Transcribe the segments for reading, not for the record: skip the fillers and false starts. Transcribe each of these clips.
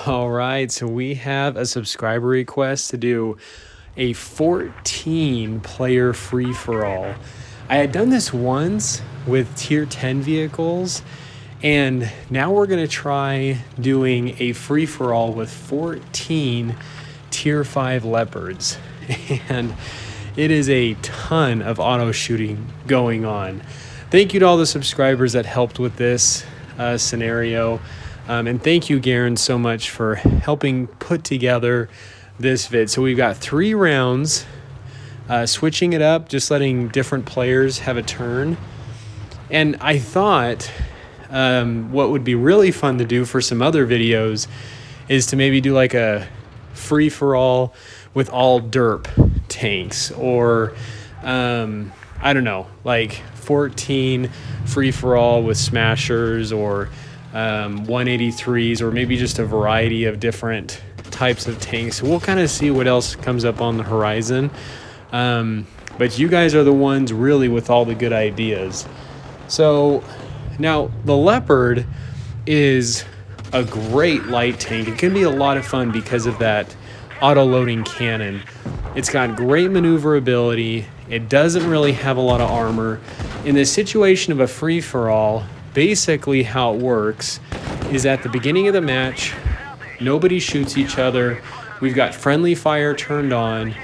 All right, so we have a subscriber request to do a 14-player free-for-all. I had done this once with tier 10 vehicles, and now we're going to try doing a free-for-all with 14 tier 5 Leopards. And it is a ton of auto shooting going on. Thank you to all the subscribers that helped with this scenario. And thank you, Garion, so much for helping put together this vid. So we've got 3 rounds, switching it up, just letting different players have a turn. And I thought what would be really fun to do for some other videos is to maybe do like a free-for-all with all derp tanks, or I don't know, like 14 free-for-all with smashers, or 183s, or maybe just a variety of different types of tanks. So we'll kind of see what else comes up on the horizon. But you guys are the ones really with all the good ideas. So now the Leopard is a great light tank. It can be a lot of fun because of that auto-loading cannon. It's got great maneuverability. It doesn't really have a lot of armor. In the situation of a free-for-all, basically how it works is at the beginning of the match, nobody shoots each other. We've got friendly fire turned on.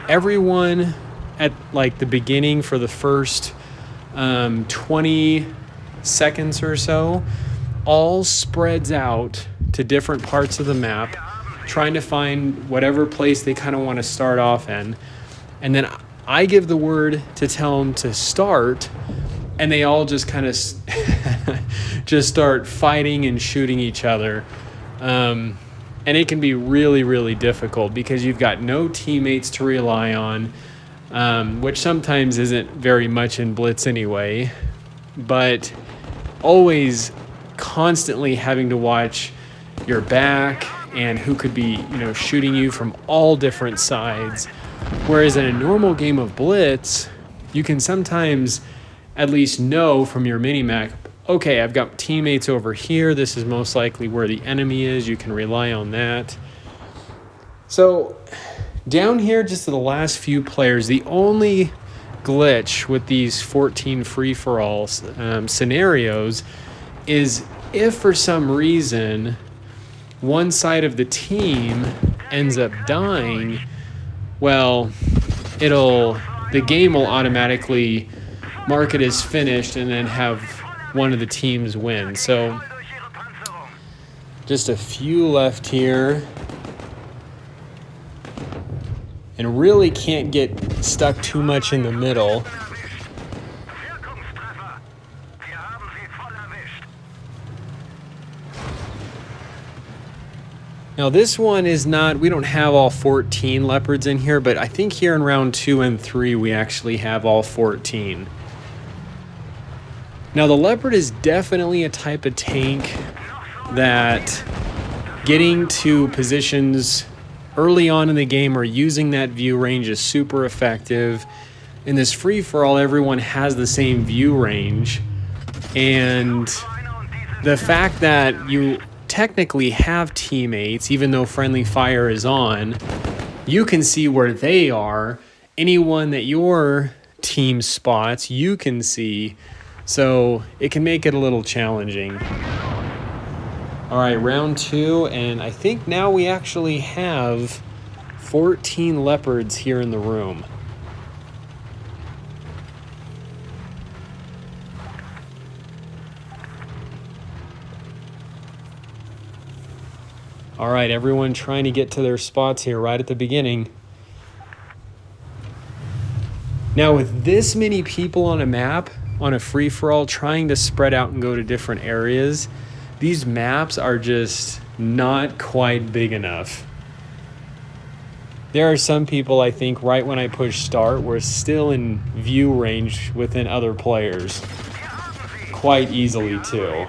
Everyone at like the beginning for the first 20 seconds or so all spreads out to different parts of the map, trying to find whatever place they kind of want to start off in. And then I give the word to tell them to start, and they all just kind of just start fighting and shooting each other. And it can be really, really difficult because you've got no teammates to rely on, which sometimes isn't very much in Blitz anyway, but always constantly having to watch your back and who could be, shooting you from all different sides. Whereas in a normal game of Blitz, you can sometimes at least know from your mini-map, okay, I've got teammates over here. This is most likely where the enemy is. You can rely on that. So down here, just to the last few players, the only glitch with these 14 free-for-all scenarios is if for some reason one side of the team ends up dying, well, the game will automatically mark it as finished and then have one of the teams win. So just a few left here, and really can't get stuck too much in the middle. Now this one is not, we don't have all 14 Leopards in here, but I think here in round 2 and 3 we actually have all 14. Now the Leopard is definitely a type of tank that getting to positions early on in the game or using that view range is super effective. In this free-for-all, everyone has the same view range, and the fact that you technically have teammates, even though friendly fire is on, you can see where they are. Anyone that your team spots, you can see. So it can make it a little challenging. All right, round 2, and I think now we actually have 14 Leopards here in the room. All right, everyone trying to get to their spots here right at the beginning. Now with this many people on a map, on a free-for-all, trying to spread out and go to different areas, these maps are just not quite big enough. There are some people, I think, right when I push start, were still in view range within other players. Quite easily, too.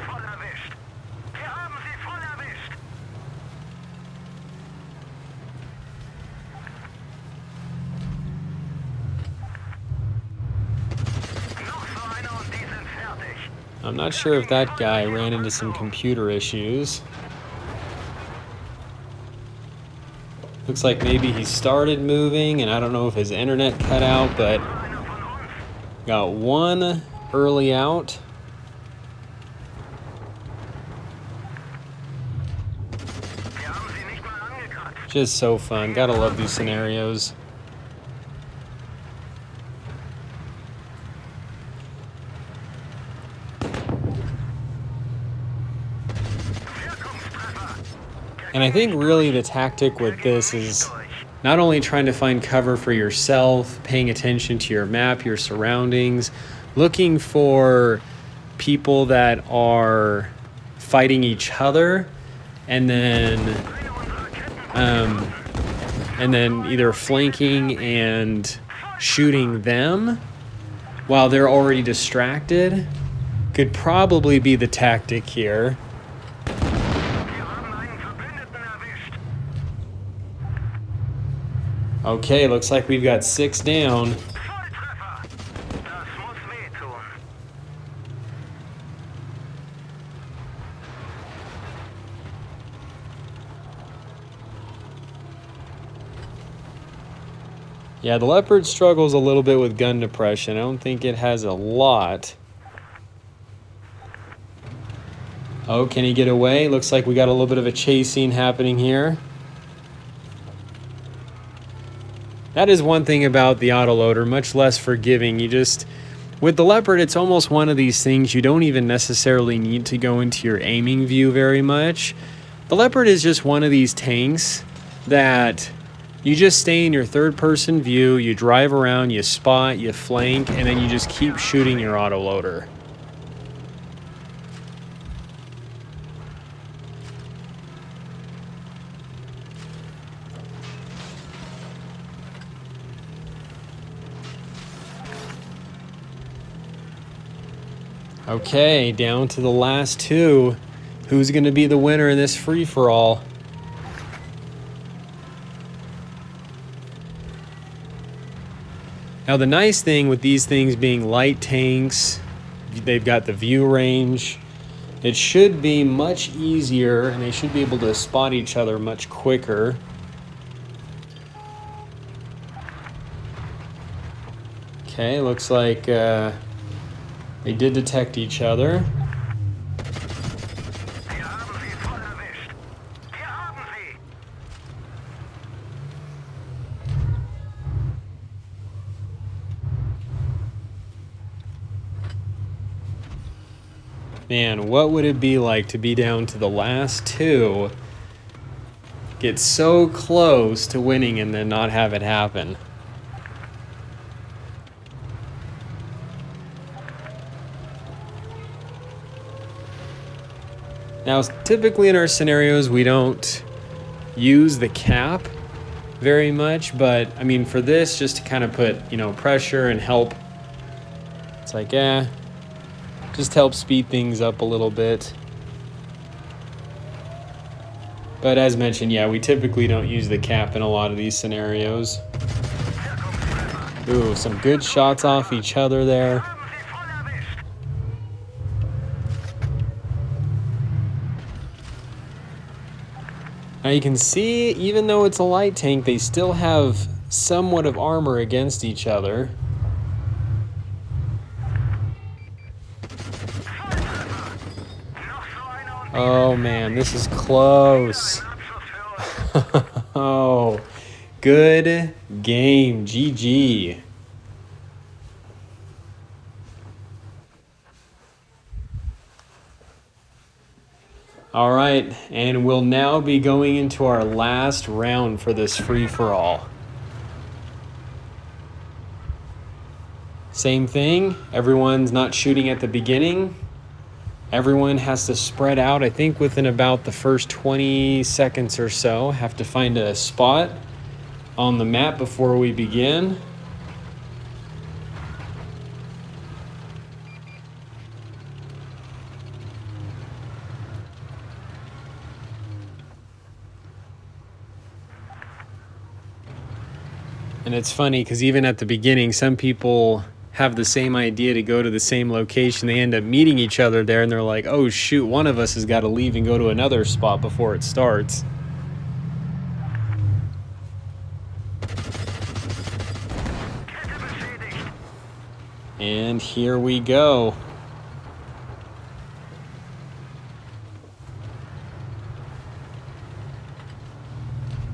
I'm not sure if that guy ran into some computer issues. Looks like maybe he started moving, and I don't know if his internet cut out, but got one early out. Just so fun. Gotta love these scenarios. And I think really the tactic with this is not only trying to find cover for yourself, paying attention to your map, your surroundings, looking for people that are fighting each other, and then either flanking and shooting them while they're already distracted could probably be the tactic here. Okay, looks like we've got 6 down. Yeah, the Leopard struggles a little bit with gun depression. I don't think it has a lot. Oh, can he get away? Looks like we got a little bit of a chase scene happening here. That is one thing about the autoloader, much less forgiving. With the Leopard, it's almost one of these things you don't even necessarily need to go into your aiming view very much. The Leopard is just one of these tanks that you just stay in your third-person view, you drive around, you spot, you flank, and then you just keep shooting your autoloader. Okay, down to the last 2. Who's going to be the winner in this free-for-all? Now, the nice thing with these things being light tanks, they've got the view range. It should be much easier, and they should be able to spot each other much quicker. Okay, looks like they did detect each other. Man, what would it be like to be down to the last 2, get so close to winning and then not have it happen? Now, typically in our scenarios, we don't use the cap very much, but I mean, for this, just to kind of put, pressure and help, it's like, just help speed things up a little bit. But as mentioned, yeah, we typically don't use the cap in a lot of these scenarios. Ooh, some good shots off each other there. Now you can see, even though it's a light tank, they still have somewhat of armor against each other. Oh man, this is close. Oh, good game. GG. All right, and we'll now be going into our last round for this free-for-all. Same thing, everyone's not shooting at the beginning. Everyone has to spread out, I think within about the first 20 seconds or so. Have to find a spot on the map before we begin. And it's funny because even at the beginning, some people have the same idea to go to the same location. They end up meeting each other there and they're like, oh shoot, one of us has got to leave and go to another spot before it starts. And here we go.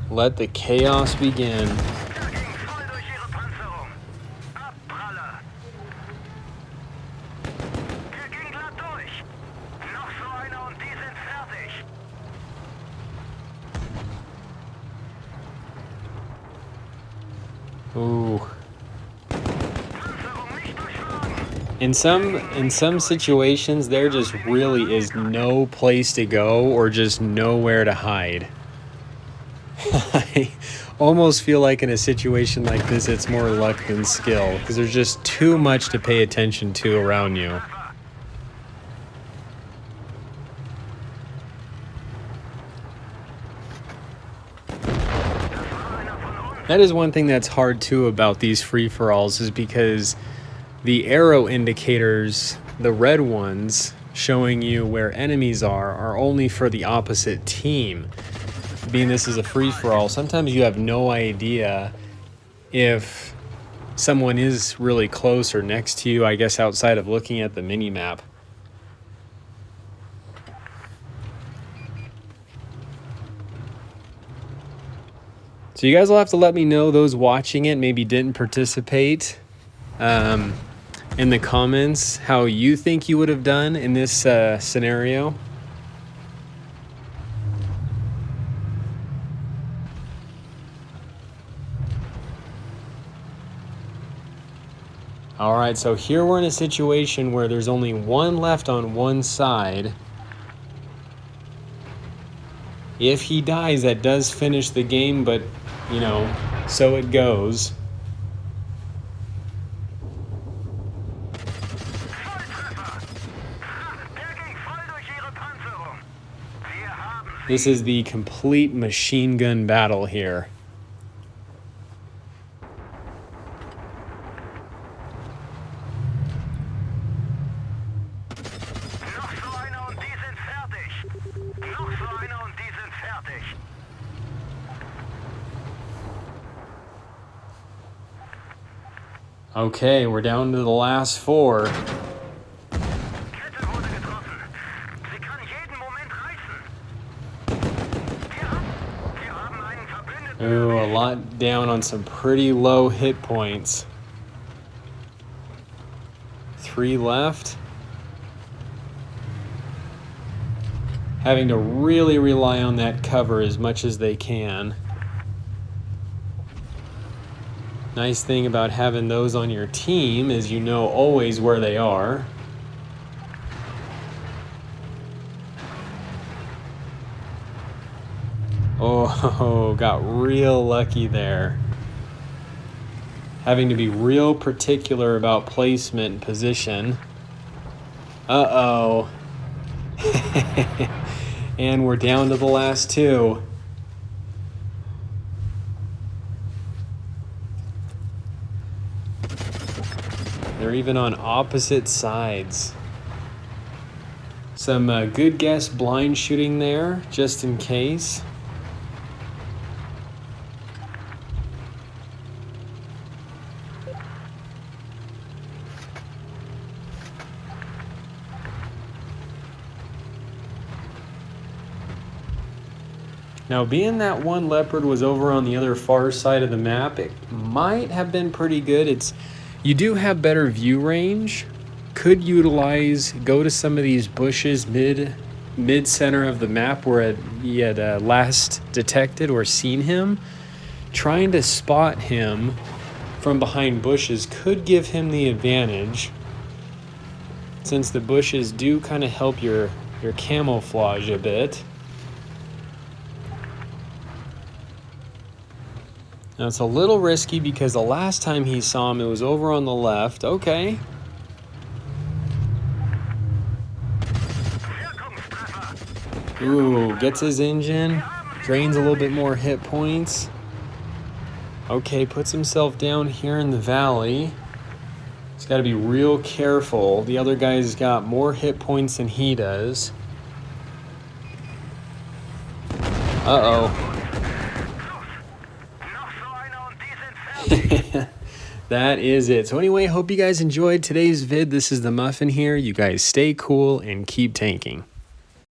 Let the chaos begin. Ooh. In some situations, there just really is no place to go or just nowhere to hide. I almost feel like in a situation like this, it's more luck than skill, because there's just too much to pay attention to around you. That is one thing that's hard too about these free-for-alls, is because the arrow indicators, the red ones showing you where enemies are only for the opposite team. Being this is a free-for-all, sometimes you have no idea if someone is really close or next to you, I guess, outside of looking at the mini-map. So you guys will have to let me know, those watching it maybe didn't participate, in the comments, how you think you would have done in this scenario. All right, so here we're in a situation where there's only one left on one side. If he dies, that does finish the game, but, you know, so it goes. This is the complete machine gun battle here. Okay, we're down to the last four. Ooh, a lot down on some pretty low hit points. 3 left. Having to really rely on that cover as much as they can. Nice thing about having those on your team is you know always where they are. Oh, got real lucky there. Having to be real particular about placement and position. Uh-oh. And we're down to the last 2. They're even on opposite sides. Some good guess blind shooting there, just in case. Now, being that one Leopard was over on the other far side of the map, it might have been pretty good. You do have better view range. Could go to some of these bushes mid-center of the map where you had last detected or seen him. Trying to spot him from behind bushes could give him the advantage, since the bushes do kind of help your camouflage a bit. Now, it's a little risky because the last time he saw him, it was over on the left. Okay. Ooh, gets his engine. Drains a little bit more hit points. Okay, puts himself down here in the valley. He's got to be real careful. The other guy's got more hit points than he does. Uh-oh. that is it. So anyway, hope you guys enjoyed today's vid. This is the Muffin here. You guys stay cool and keep tanking.